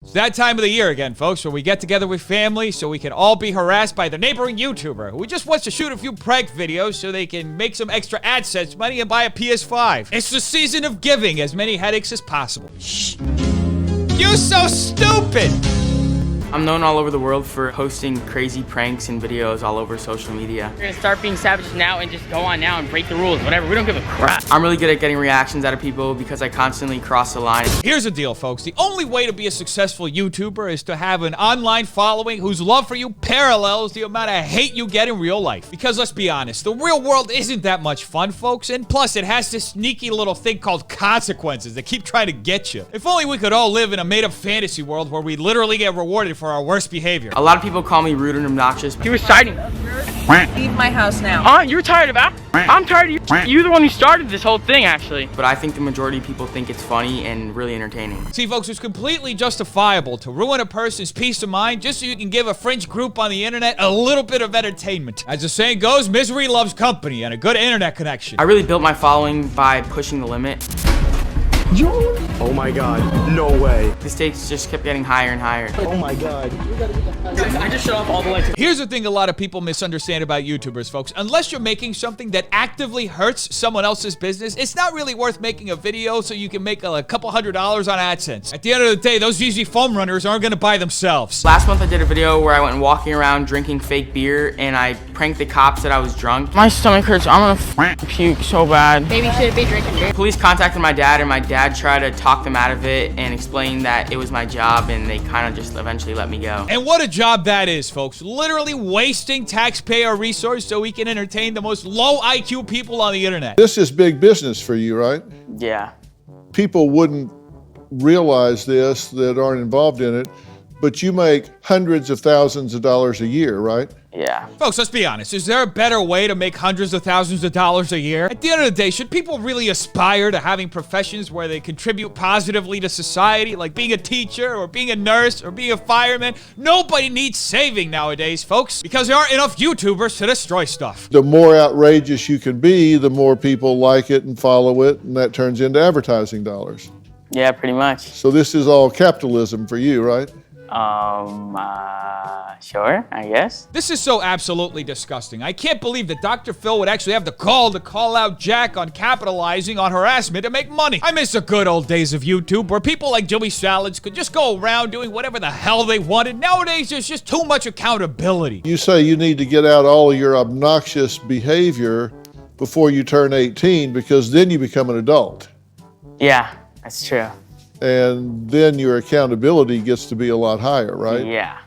It's that time of the year again, folks, where we get together with family so we can all be harassed by the neighboring YouTuber who just wants to shoot a few prank videos so they can make some extra AdSense money and buy a PS5. It's the season of giving as many headaches as possible. Shh. You're so stupid! I'm known all over the world for hosting crazy pranks and videos all over social media. We're gonna start being savages now and just go on now and break the rules, whatever. We don't give a crap. I'm really good at getting reactions out of people because I constantly cross the line. Here's the deal, folks. The only way to be a successful YouTuber is to have an online following whose love for you parallels the amount of hate you get in real life. Because let's be honest, the real world isn't that much fun, folks, and plus it has this sneaky little thing called consequences that keep trying to get you. If only we could all live in a made-up fantasy world where we literally get rewarded for our worst behavior. A lot of people call me rude and obnoxious. He was siding. Leave my house now. You're tired of that? I'm tired of you. You're the one who started this whole thing, actually. But I think the majority of people think it's funny and really entertaining. See, folks, it's completely justifiable to ruin a person's peace of mind just so you can give a fringe group on the internet a little bit of entertainment. As the saying goes, misery loves company and a good internet connection. I really built my following by pushing the limit. Oh my god, no way. The stakes just kept getting higher and higher. Oh my god. I just shut off all the lights. Here's the thing a lot of people misunderstand about YouTubers, folks. Unless you're making something that actively hurts someone else's business, it's not really worth making a video so you can make a couple $100s on AdSense. At the end of the day, those easy foam runners aren't gonna buy themselves. Last month I did a video where I went walking around drinking fake beer and I pranked the cops that I was drunk. My stomach hurts. I'm gonna puke so bad. Maybe you shouldn't be drinking beer. Police contacted my dad and my dad tried to talk them out of it and explain that it was my job, and they kind of just eventually let me go. And what a job that is, folks. Literally wasting taxpayer resources so we can entertain the most low IQ people on the internet. This is big business for you, right? Yeah. People wouldn't realize this that aren't involved in it, but you make hundreds of thousands of dollars a year, right? Yeah. Folks, let's be honest. Is there a better way to make hundreds of thousands of dollars a year? At the end of the day, should people really aspire to having professions where they contribute positively to society, like being a teacher or being a nurse or being a fireman? Nobody needs saving nowadays, folks, because there aren't enough YouTubers to destroy stuff. The more outrageous you can be, the more people like it and follow it, and that turns into advertising dollars. Yeah, pretty much. So this is all capitalism for you, right? Sure, I guess. This is so absolutely disgusting. I can't believe that DrPhil would actually have the call to call out Jack on capitalizing on harassment to make money. I miss the good old days of YouTube where people like Jimmy Salads could just go around doing whatever the hell they wanted. Nowadays, there's just too much accountability. You say you need to get out all of your obnoxious behavior before you turn 18 because then you become an adult. Yeah, that's true. And then your accountability gets to be a lot higher, right? Yeah,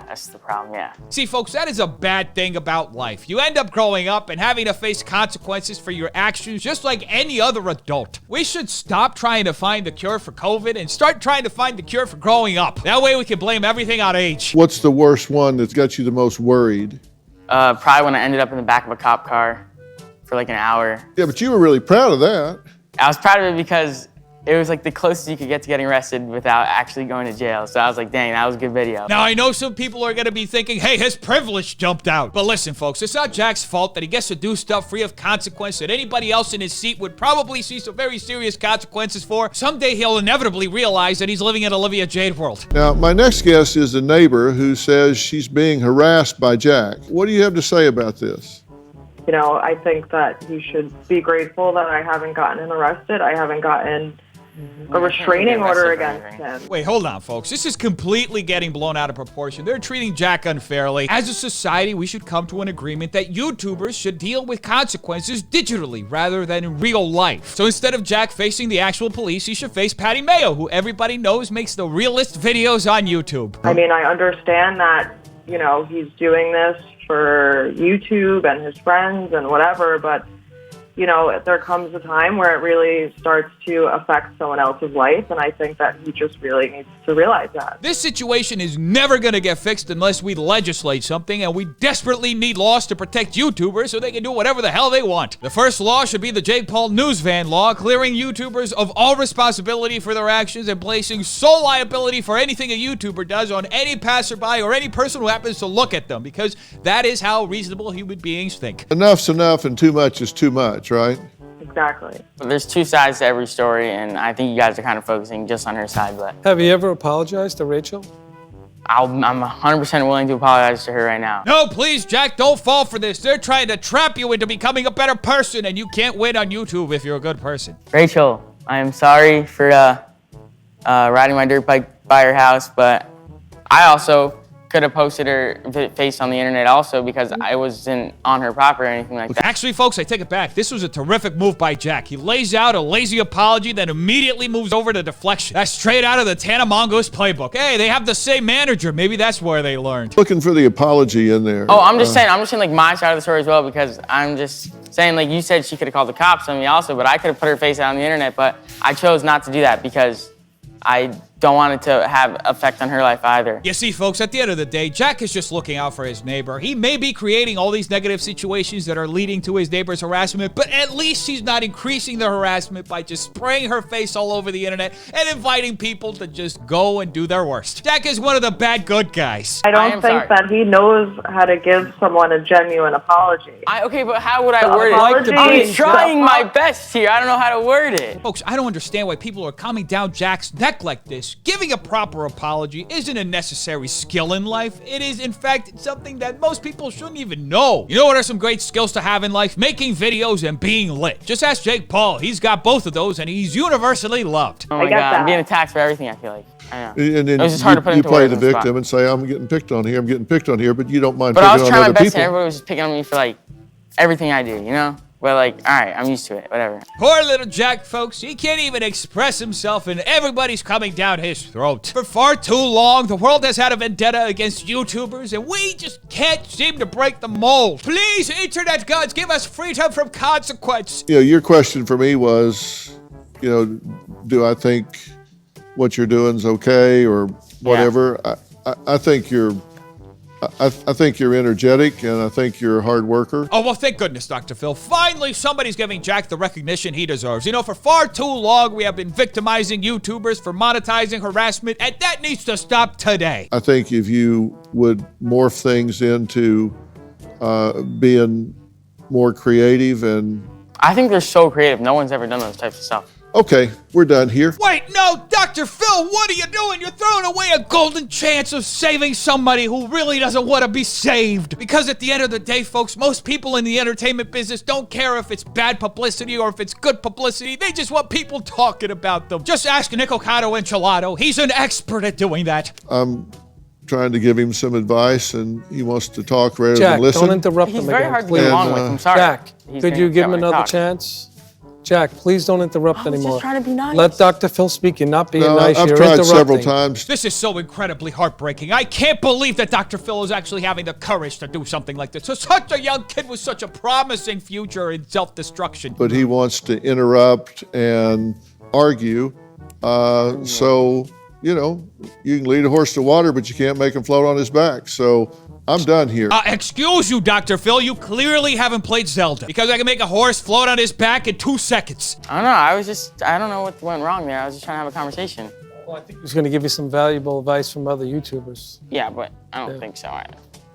that's the problem, yeah. See, folks, that is a bad thing about life. You end up growing up and having to face consequences for your actions just like any other adult. We should stop trying to find the cure for COVID and start trying to find the cure for growing up. That way we can blame everything on age. What's the worst one that's got you the most worried? Probably when I ended up in the back of a cop car for like an hour. Yeah, but you were really proud of that. I was proud of it because it was like the closest you could get to getting arrested without actually going to jail. So I was like, dang, that was a good video. Now, I know some people are going to be thinking, hey, his privilege jumped out. But listen, folks, it's not Jack's fault that he gets to do stuff free of consequence that anybody else in his seat would probably see some very serious consequences for. Someday he'll inevitably realize that he's living in Olivia Jade world. Now, my next guest is a neighbor who says she's being harassed by Jack. What do you have to say about this? You know, I think that he should be grateful that I haven't gotten him arrested. I haven't gotten a restraining order against him. Wait, hold on, folks. This is completely getting blown out of proportion. They're treating Jack unfairly. As a society, we should come to an agreement that YouTubers should deal with consequences digitally rather than in real life. So instead of Jack facing the actual police, he should face Patty Mayo, who everybody knows makes the realest videos on YouTube. I mean, I understand that, you know, he's doing this for YouTube and his friends and whatever, but you know, there comes a time where it really starts to affect someone else's life, and I think that he just really needs to realize that. This situation is never going to get fixed unless we legislate something, and we desperately need laws to protect YouTubers so they can do whatever the hell they want. The first law should be the Jake Paul news van law, clearing YouTubers of all responsibility for their actions and placing sole liability for anything a YouTuber does on any passerby or any person who happens to look at them, because that is how reasonable human beings think. Enough's enough and too much is too much, right? Exactly. But there's two sides to every story, and I think you guys are kind of focusing just on her side. But Have you ever apologized to Rachel? I'm 100% willing to apologize to her right now. No, please, Jack, don't fall for this. They're trying to trap you into becoming a better person, and you can't win on YouTube if you're a good person. Rachel, I am sorry for riding my dirt bike by her house, but I also could have posted her face on the internet also because I wasn't on her property or anything like that. Actually, folks, I take it back. This was a terrific move by Jack. He lays out a lazy apology, then immediately moves over to deflection. That's straight out of the Tana Mongoose playbook. Hey, they have the same manager. Maybe that's where they learned. Looking for the apology in there. Oh, I'm just saying like my side of the story as well because I'm just saying like you said she could have called the cops on me also, but I could have put her face out on the internet, but I chose not to do that because I don't want it to have effect on her life either. You see, folks, at the end of the day, Jack is just looking out for his neighbor. He may be creating all these negative situations that are leading to his neighbor's harassment, but at least he's not increasing the harassment by just spraying her face all over the internet and inviting people to just go and do their worst. Jack is one of the bad good guys. I don't think that he knows how to give someone a genuine apology. Okay, but how would I word it? I'm trying my best here. I don't know how to word it. Folks, I don't understand why people are calming down Jack's neck like this. Giving a proper apology isn't a necessary skill in life. It is, in fact, something that most people shouldn't even know. You know what are some great skills to have in life? Making videos and being lit. Just ask Jake Paul. He's got both of those, and he's universally loved. Oh my God, I'm being attacked for everything, I feel like. I know. And then it was just hard to put you into play words the on the spot. victim and say, I'm getting picked on here, I'm getting picked on here, but you don't mind But I picking was on trying my other best, people. and everybody was just picking on me for like everything I do, you know? But like, all right, I'm used to it, whatever. Poor little Jack, folks. He can't even express himself, and everybody's coming down his throat. For far too long, the world has had a vendetta against YouTubers, and we just can't seem to break the mold. Please, internet gods, give us freedom from consequence. You know, your question for me was, you know, do I think what you're doing is okay or whatever? Yeah. I think you're I think you're energetic, and I think you're a hard worker. Oh, well, thank goodness, Dr. Phil. Finally, somebody's giving Jack the recognition he deserves. You know, for far too long, we have been victimizing YouTubers for monetizing harassment, and that needs to stop today. I think if you would morph things into being more creative and... I think they're so creative. No one's ever done those types of stuff. Okay, we're done here. Wait, no, Dr. Phil, what are you doing? You're throwing away a golden chance of saving somebody who really doesn't want to be saved. Because at the end of the day, folks, most people in the entertainment business don't care if it's bad publicity or if it's good publicity. They just want people talking about them. Just ask Nicocado Enchilado. He's an expert at doing that. I'm trying to give him some advice, and he wants to talk rather Jack, than listen. don't interrupt him He's again, very hard to please. get along with. I'm sorry. Jack, He's could gonna you give get him when I another talk. chance? Jack, please don't interrupt I was anymore. just trying to be nice. Let Dr. Phil speak. You're not being No, nice. I've You're tried interrupting. several times. This is so incredibly heartbreaking. I can't believe that Dr. Phil is actually having the courage to do something like this. So such a young kid with such a promising future in self-destruction. But he wants to interrupt and argue. So, you know, you can lead a horse to water, but you can't make him float on his back. So I'm done here. Excuse you, Dr. Phil. You clearly haven't played Zelda. Because I can make a horse float on his back in 2 seconds. I don't know. I don't know what went wrong there. I was just trying to have a conversation. Well, I think he was going to give you some valuable advice from other YouTubers. Yeah, but I don't think so. I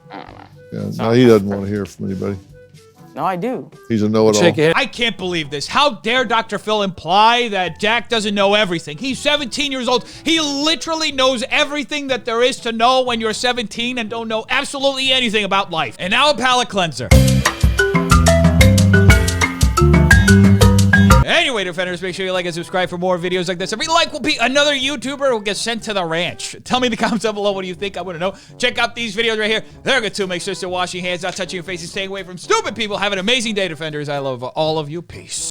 don't know. Yeah, no, he doesn't want to hear from anybody. No, I do. He's a know-it-all. Shake your head. I can't believe this. How dare Dr. Phil imply that Jack doesn't know everything? He's 17 years old. He literally knows everything that there is to know when you're 17 and don't know absolutely anything about life. And now a palate cleanser. Anyway, Defenders, make sure you like and subscribe for more videos like this. Every like will be another YouTuber who gets sent to the ranch. Tell me in the comments down below what do you think. I want to know. Check out these videos right here. They're good too. Make sure to wash your hands, not touching your face, and staying away from stupid people. Have an amazing day, Defenders. I love all of you. Peace.